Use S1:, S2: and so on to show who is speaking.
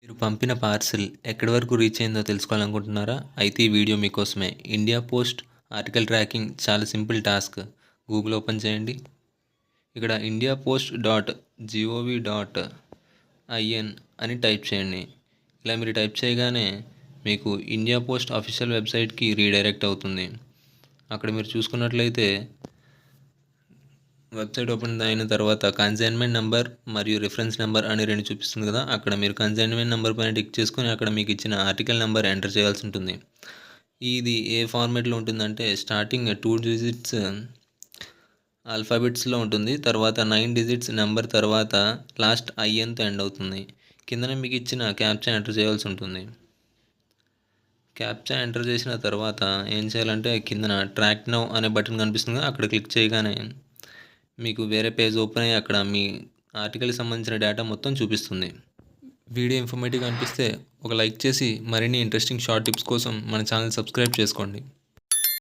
S1: మీరు పంపిన పార్సిల్ ఎక్కడి వరకు రీచ్ అయిందో తెలుసుకోవాలనుకుంటున్నారా? అయితే ఈ వీడియో మీకోసమే. ఇండియా పోస్ట్ ఆర్టికల్ ట్రాకింగ్ చాలా సింపుల్ టాస్క్. గూగుల్ ఓపెన్ చేయండి. ఇక్కడ ఇండియా పోస్ట్ .gov.in అని టైప్ చేయండి. ఇలా మీరు టైప్ చేయగానే మీకు ఇండియా పోస్ట్ అఫీషియల్ వెబ్సైట్కి రీడైరెక్ట్ అవుతుంది. అక్కడ మీరు చూసుకున్నట్లయితే వెబ్సైట్ ఓపెన్ అయిన తర్వాత కన్సైన్మెంట్ నెంబర్ మరియు రిఫరెన్స్ నెంబర్ అని రెండు చూపిస్తుంది కదా, అక్కడ మీరు కన్సైన్మెంట్ నెంబర్ పైన టిక్ చేసుకొని అక్కడ మీకు ఇచ్చిన ఆర్టికల్ నెంబర్ ఎంటర్ చేయాల్సి ఉంటుంది. ఇది ఏ ఫార్మేట్లో ఉంటుందంటే స్టార్టింగ్ 2 డిజిట్స్ ఆల్ఫాబెట్స్లో ఉంటుంది, తర్వాత 9 డిజిట్స్ నెంబర్, తర్వాత లాస్ట్ ఐఎన్తో ఎండ్ అవుతుంది. కిందనే మీకు ఇచ్చిన క్యాప్చా ఎంటర్ చేయాల్సి ఉంటుంది. క్యాప్చా ఎంటర్ చేసిన తర్వాత ఏం చేయాలంటే కిందన ట్రాక్ నౌ అనే బటన్ కనిపిస్తుంది, అక్కడ క్లిక్ చేయగానే మీకు వేరే పేజ్ ఓపెన్ అయ్యి అక్కడ మీ ఆర్టికల్కి సంబంధించిన డేటా మొత్తం చూపిస్తుంది. వీడియో ఇన్ఫర్మేటివ్గా అనిపిస్తే ఒక లైక్ చేసి మరిన్ని ఇంట్రెస్టింగ్ షార్ట్ టిప్స్ కోసం మన ఛానల్ సబ్స్క్రైబ్ చేసుకోండి.